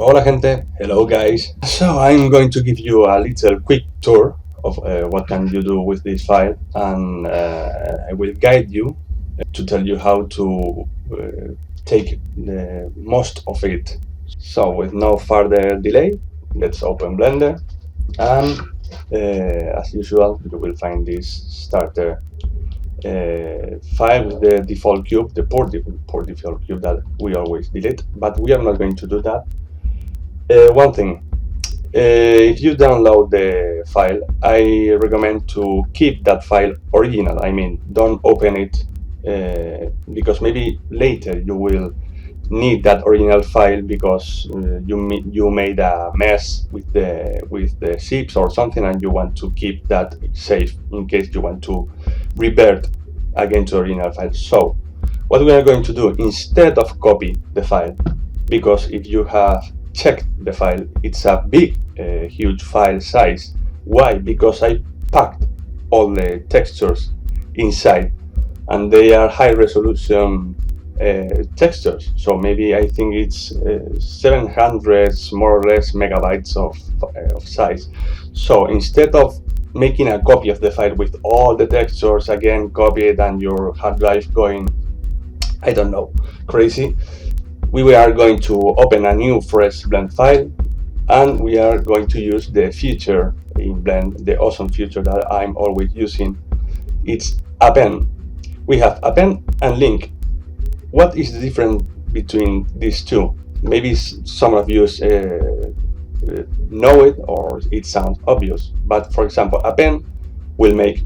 Hola gente, hello guys. So I'm going to give you a little quick tour of what can you do with this file, and I will guide you to tell you how to take the most of it. So with no further delay, let's open Blender, and as usual you will find this starter file with the default cube, the poor default cube that we always delete, but we are not going to do that. One thing, if you download the file, I recommend to keep that file original. I mean, don't open it because maybe later you will need that original file because you made a mess with the zips or something, and you want to keep that safe in case you want to revert again to the original file. So what we are going to do, instead of copy the file, because if you have checked the file, it's a big huge file size. Why? Because I packed all the textures inside, and they are high resolution textures, so maybe I think it's 700 more or less megabytes of size. So instead of making a copy of the file with all the textures again, copy it and your hard drive going, I don't know, crazy, we are going to open a new fresh blend file, and we are going to use the feature in Blend, the awesome feature that I'm always using. It's append. We have append and link. What is the difference between these two? Maybe some of you know it, or it sounds obvious, but for example, append will make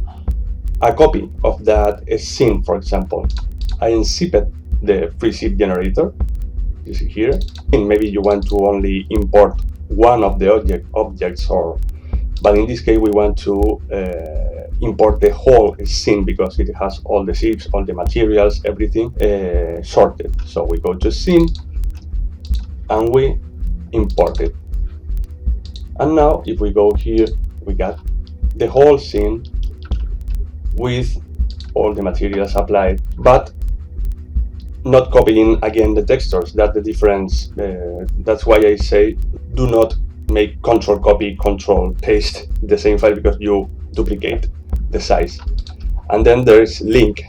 a copy of that scene. For example, I unzipped the free zip generator, you see here, and maybe you want to only import one of the objects, but in this case we want to import the whole scene because it has all the zips, all the materials, everything sorted. So we go to scene and we import it, and now if we go here, we got the whole scene with all the materials applied, but not copying again the textures. That's the difference. That's why I say do not make control copy, control paste the same file, because you duplicate the size. And then there's link,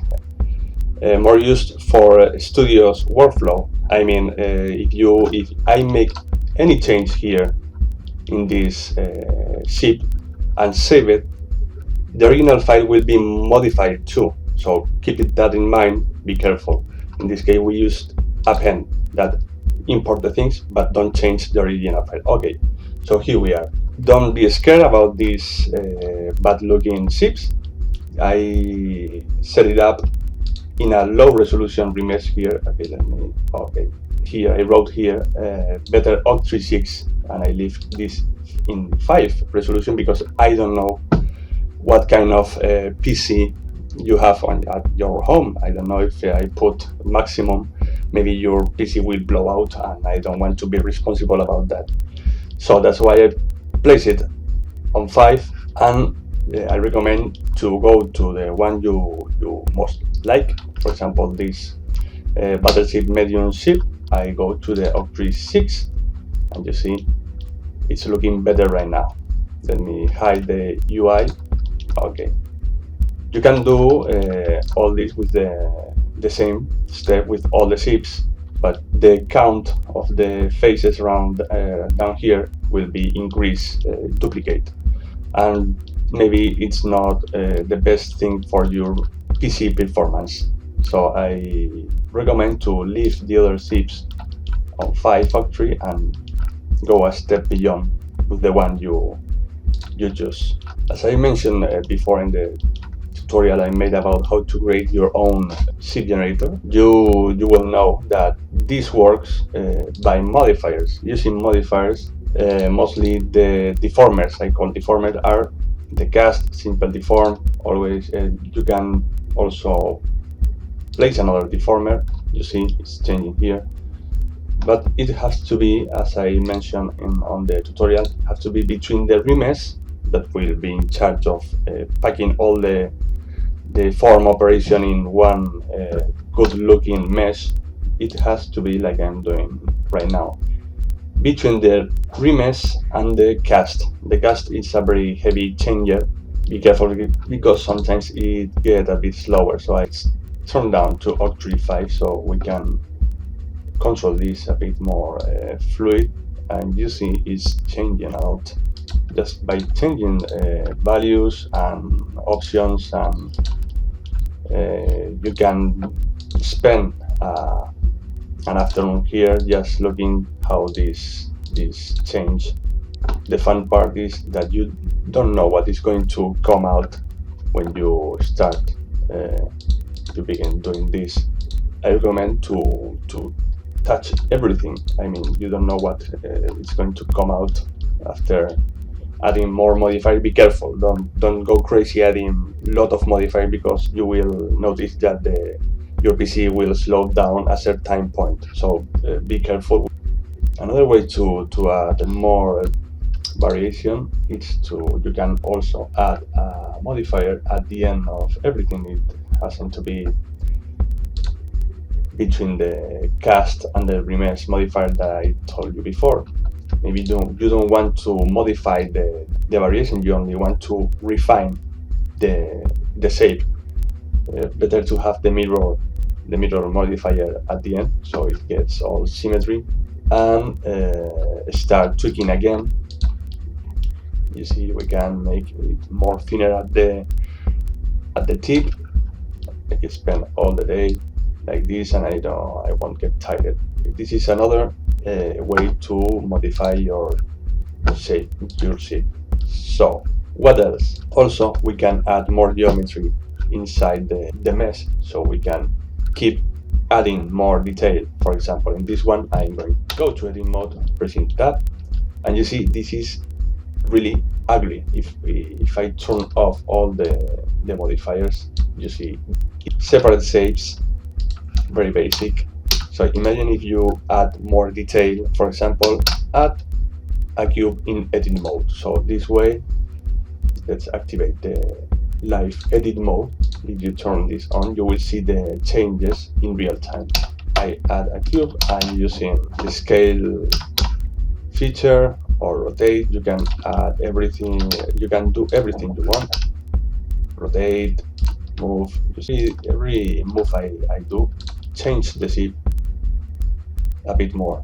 more used for studio's workflow. I mean, if I make any change here in this zip and save it, the original file will be modified too. So keep that in mind, be careful. In this case, we used append that import the things, but don't change the original file. Okay, so here we are. Don't be scared about these bad-looking zips. I set it up in a low resolution remesh here. Okay, here I wrote here better Oct36, and I leave this in 5 resolution because I don't know what kind of PC you have at your home. I don't know if I put maximum, maybe your PC will blow out, and I don't want to be responsible about that. So that's why I place it on 5, and I recommend to go to the one you most like. For example, this Battleship medium ship, I go to the Oct36, and you see it's looking better right now. Let me hide the UI. Okay, you can do all this with the same step with all the zips, but the count of the faces around down here will be increased, duplicate, and maybe it's not the best thing for your PC performance. So I recommend to leave the other zips on 5 factory and go a step beyond with the one you choose. As I mentioned before in the tutorial I made about how to create your own zip generator, you will know that this works by modifiers. Using modifiers, mostly the deformers, I call deformers, are the cast, simple deform. Always you can also place another deformer. You see it's changing here, but it has to be, as I mentioned on the tutorial, has to be between the remesh that will be in charge of packing all the form operation in one good looking mesh. It has to be like I'm doing right now. between the remesh and the cast. The cast is a very heavy changer. Be careful because sometimes it gets a bit slower. So I turn down to Octree 5 so we can control this a bit more fluid, and you see it's changing a lot just by changing values and options, and you can spend an afternoon here just looking how this change. The fun part is that you don't know what is going to come out when you start to begin doing this. I recommend to touch everything. I mean, you don't know what is going to come out after adding more modifier. Be careful, don't go crazy adding a lot of modifier, because you will notice that your PC will slow down at a certain point. So be careful. Another way to add more variation is you can also add a modifier at the end of everything. It hasn't to be between the cast and the remesh modifier that I told you before. Maybe you don't want to modify the variation, you only want to refine the shape. Better to have the mirror modifier at the end, so it gets all symmetry, and start tweaking again. You see, we can make it more thinner at the tip. I can spend all the day like this, and I won't get tired. This is another way to modify your shape. So what else? Also, we can add more geometry inside the mesh, so we can keep adding more detail. For example, in this one, I'm going to go to edit mode, pressing tab, and you see this is really ugly. If I turn off all the modifiers, you see separate shapes, very basic. So imagine if you add more detail. For example, add a cube in edit mode. So this way, let's activate the live edit mode. If you turn this on, you will see the changes in real time. I add a cube. I'm using the scale feature or rotate. You can add everything. You can do everything you want. Rotate, move. You see, every move I do change the shape a bit more.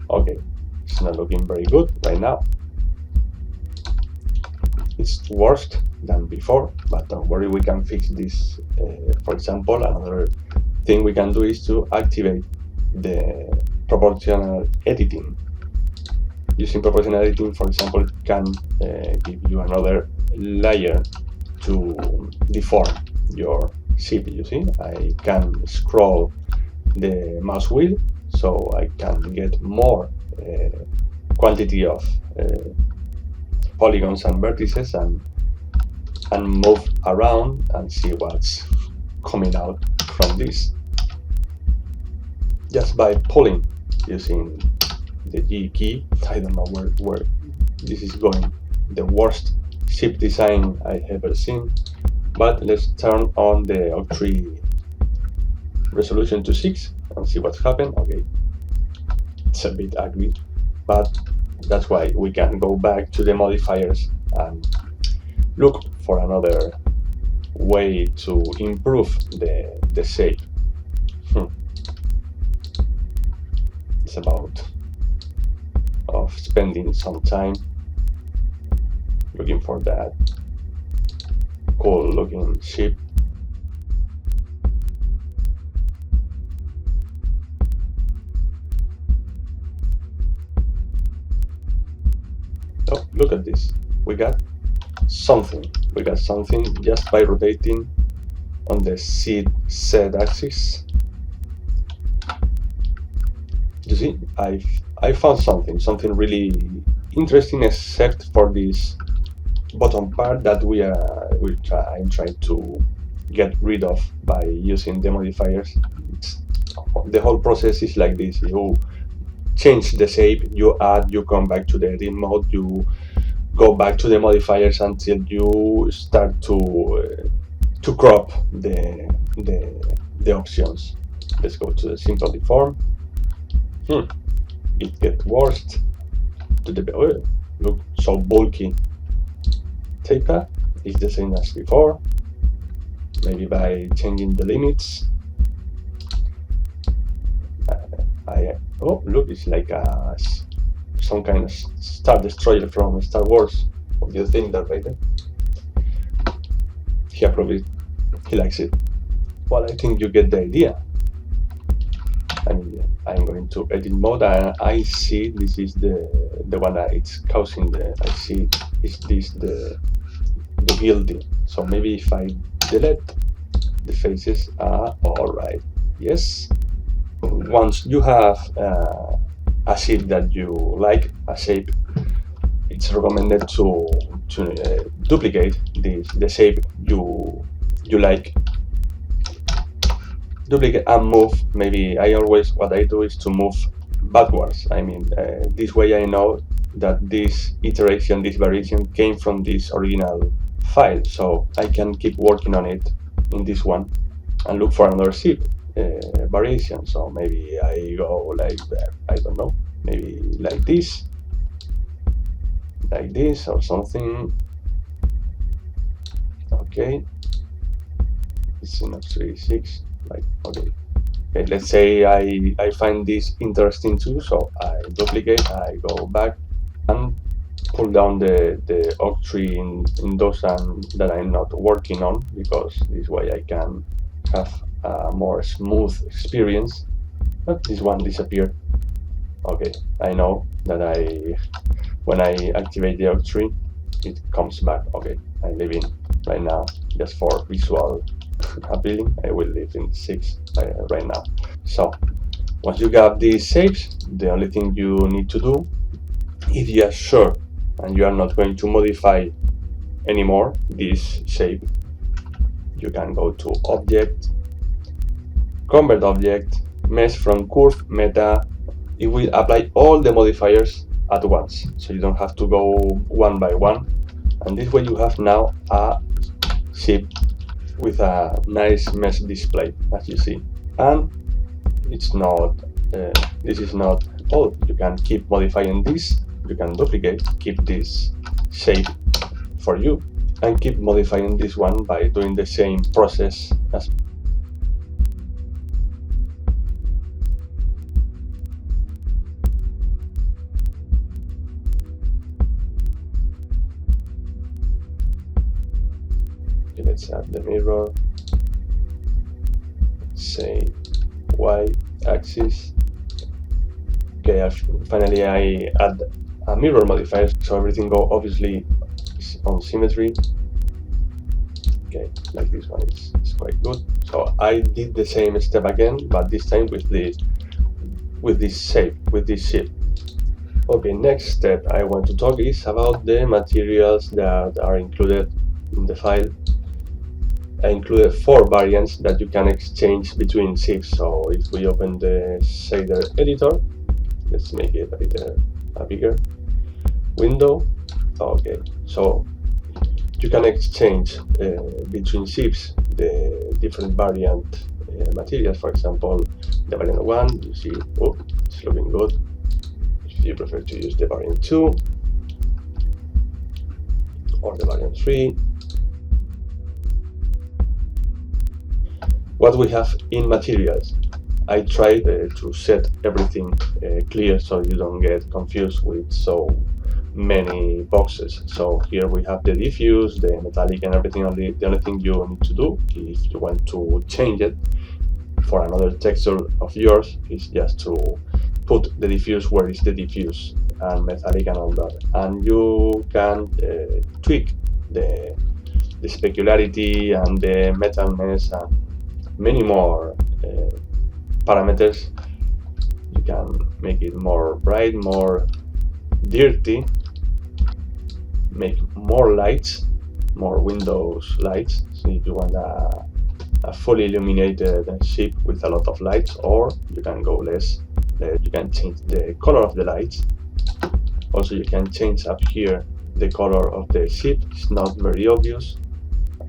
Okay, it's not looking very good right now. It's worse than before, but don't worry, we can fix this. For example, another thing we can do is to activate the proportional editing. Using proportional editing, for example, can give you another layer to deform your shape. You see, I can scroll the mouse wheel, so I can get more quantity of polygons and vertices, and move around and see what's coming out from this just by pulling using the G key. I don't know where this is going. The worst shape design I ever seen. But let's turn on the Octree resolution to 6 and see what's happened. Okay, it's a bit ugly, but that's why we can go back to the modifiers and look for another way to improve the shape. It's about of spending some time looking for that cool looking shape. Oh, look at this. We got something just by rotating on the Z axis. You see, I found something really interesting, except for this bottom part that I'm trying to get rid of by using the modifiers. The whole process is like this. You change the shape, you add, you come back to the edit mode, you go back to the modifiers until you start to crop the options. Let's go to the simple deform. It gets worse. To the look so bulky. Taper is the same as before. Maybe by changing the limits. Oh look, it's like some kind of Star Destroyer from Star Wars. What do you think, Darth Vader? He approved it. He likes it. Well, I think you get the idea. I mean, I'm going to edit mode, and I see this is the one that it's causing the. I see is this the building. So maybe if I delete the faces, all right. Yes. Once you have a shape that you like, a shape, it's recommended to duplicate the shape you like. Duplicate and move. Maybe what I do is to move backwards. I mean, this way I know that this iteration, this variation came from this original file, so I can keep working on it in this one and look for another shape variation. So maybe I go like that. I don't know. Maybe like this or something. Okay, it's in 36. Like okay, let's say I find this interesting too, so I duplicate, I go back and pull down the oak tree in those that I'm not working on, because this way I can have a more smooth experience. But this one disappeared. Okay, I know that when I activate the oak tree, it comes back. Okay, I leave in right now just for visual appealing. I will leave in 6 right now. So once you got these shapes, the only thing you need to do, if you are sure and you are not going to modify anymore this shape, you can go to Object, Convert Object, Mesh from Curve, Meta. It will apply all the modifiers at once, so you don't have to go one by one. And this way you have now a shape with a nice mesh display, as you see. And it's not, this is not all. You can keep modifying this. You can duplicate, keep this shape for you, and keep modifying this one by doing the same process as. Okay, let's add the mirror. Say y-axis. Okay, finally I add a mirror modifier, so everything go obviously on symmetry. Okay, like this one is quite good. So I did the same step again, but this time with this shape. Okay, next step I want to talk is about the materials that are included in the file. I included 4 variants that you can exchange between shapes. So if we open the shader editor, let's make it a bigger window. Okay, so you can exchange between shapes the different variant materials. For example, the variant 1, you see, oh, it's looking good. If you prefer to use the variant 2 or the variant 3. What we have in materials, I tried to set everything clear so you don't get confused with so many boxes. So here we have the diffuse, the metallic, and everything. The only thing you need to do if you want to change it for another texture of yours is just to put the diffuse where is the diffuse and metallic and all that, and you can tweak the specularity and the metalness and many more parameters. You can make it more bright, more dirty, make more lights, more windows lights. So if you want a fully illuminated ship with a lot of lights, or you can go less. You can change the color of the lights. Also, you can change up here the color of the ship is not very obvious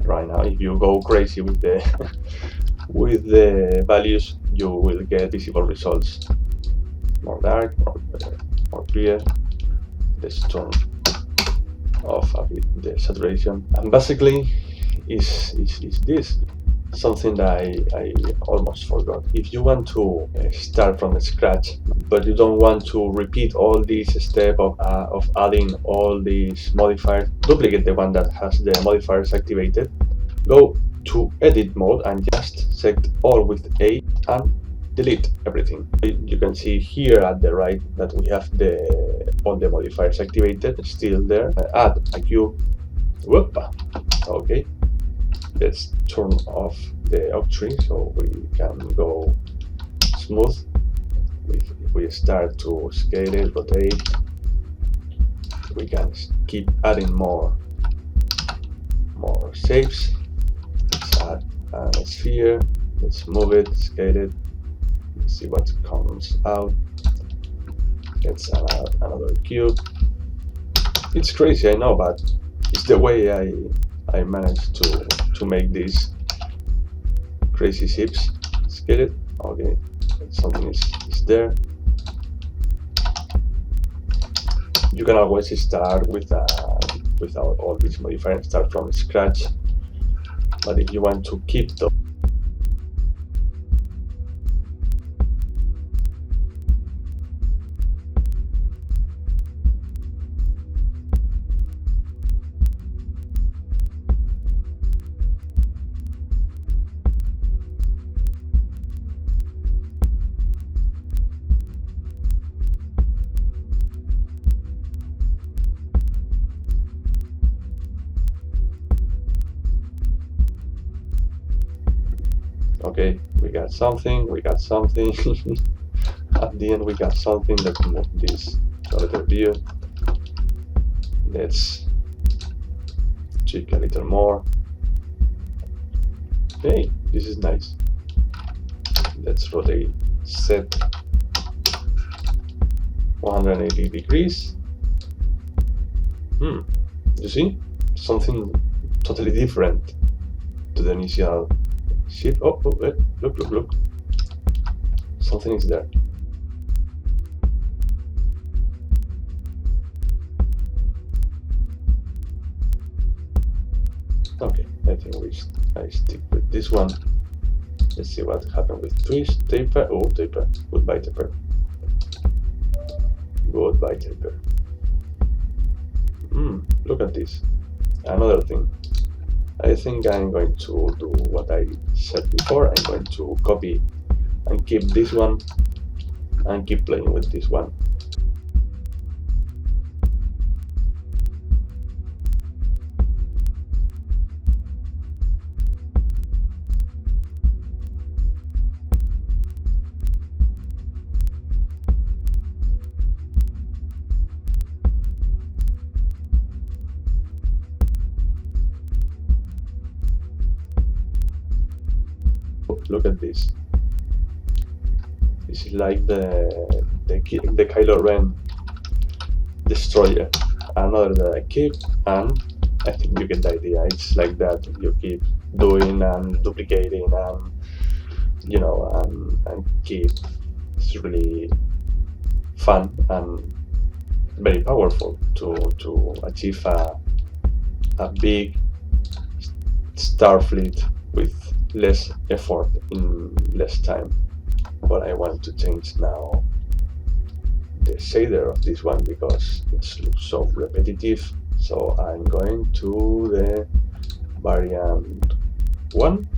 right now. If you go crazy with the with the values, you will get visible results. More dark, more clear. Let's turn off a bit the saturation. And basically is this something that I almost forgot. If you want to start from scratch, but you don't want to repeat all this step of adding all these modifiers, duplicate the one that has the modifiers activated, go to edit mode and just select all with A and delete everything. You can see here at the right that we have all the modifiers activated, still there. Add a cube. Whoop. Okay. Let's turn off the octree so we can go smooth. If we start to scale it, rotate, we can keep adding more shapes. Let's add a sphere. Let's move it, scale it. Let's see what comes out. Let's add another cube. It's crazy, I know, but it's the way I managed to make these crazy ships. Scale it. Okay, something is there. You can always start without all these modifiers, start from scratch. But if you want to keep those, okay, we got something. At the end we got something. Let's move this to a little view. Let's check a little more. Hey, this is nice. Let's rotate set 180 degrees. You see? Something totally different to the initial ship. Oh, look. Something is there. Okay, I think I stick with this one. Let's see what happened with twist, taper. Oh, taper. Goodbye, taper. Goodbye, taper. Look at this. Another thing. I think I'm going to do what I said before. I'm going to copy and keep this one and keep playing with this one. Look at this. This is like the Kylo Ren destroyer. Another that I keep, and I think you get the idea. It's like that. You keep doing and duplicating and and keep. It's really fun and very powerful to achieve a big star fleet with less effort in less time. But I want to change now the shader of this one because it looks so repetitive. So I'm going to the variant 1.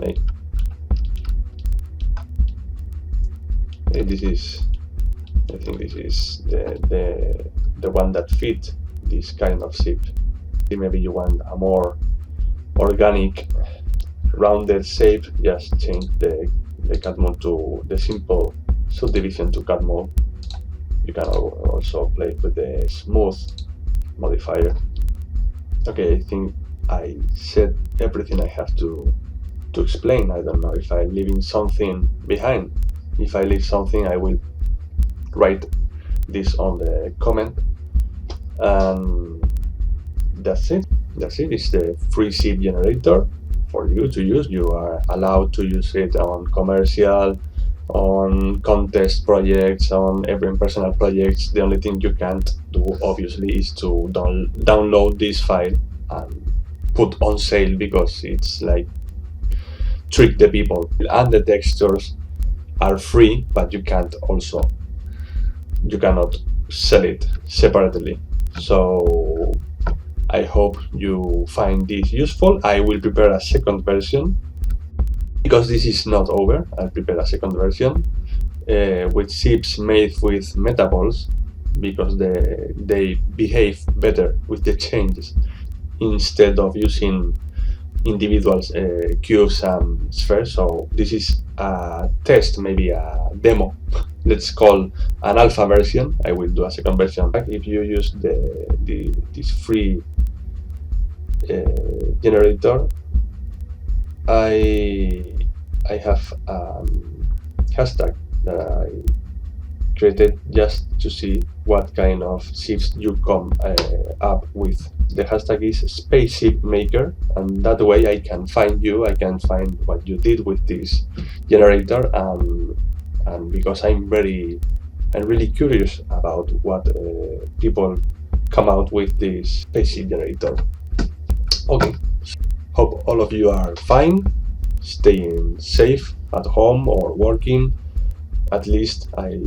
Hey, this is, I think this is the one that fit this kind of ship. Maybe you want a more organic rounded shape, just change the cut mode to the simple subdivision to cut mode. You can also play with the smooth modifier. Okay, I think I said everything I have to explain. I don't know if I'm leaving something behind. If I leave something, I will write this on the comment. And that's it. That's it. It's the free seed generator for you to use. You are allowed to use it on commercial, on contest projects, on every personal projects. The only thing you can't do, obviously, is to download this file and put on sale, because it's like trick the people. And the textures are free, but you cannot sell it separately. So I hope you find this useful. I will prepare a second version, because this is not over. I'll prepare a second version with ships made with metaballs, because they behave better with the changes, instead of using individual cubes and spheres. So this is a test, maybe a demo. Let's call an alpha version. I will do a second version. If you use this free generator, I have a hashtag that I created just to see what kind of ships you come up with. The hashtag is Spaceship Maker, and that way I can find you, I can find what you did with this generator, and because I'm really curious about what people come out with this spaceship generator. Okay, hope all of you are fine, staying safe at home or working. At least I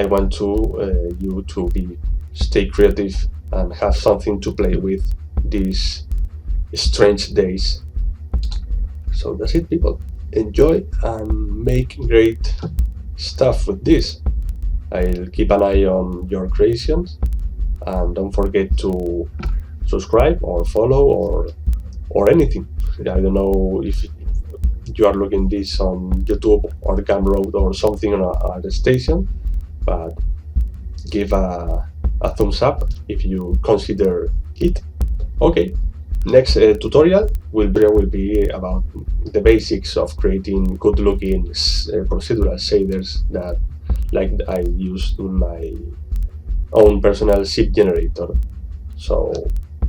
want to you to stay creative and have something to play with these strange days. So that's it, people. Enjoy and make great stuff with this. I'll keep an eye on your creations, and don't forget to subscribe or follow or anything. I don't know if you are looking this on YouTube or Gumroad or something on a station, but give a thumbs up if you consider it. Okay, next tutorial will be about the basics of creating good-looking procedural shaders that, like I used in my own personal ship generator. So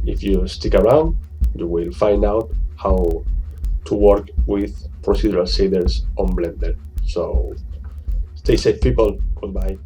if you stick around, you will find out how to work with procedural shaders on Blender. So stay safe, people. Goodbye.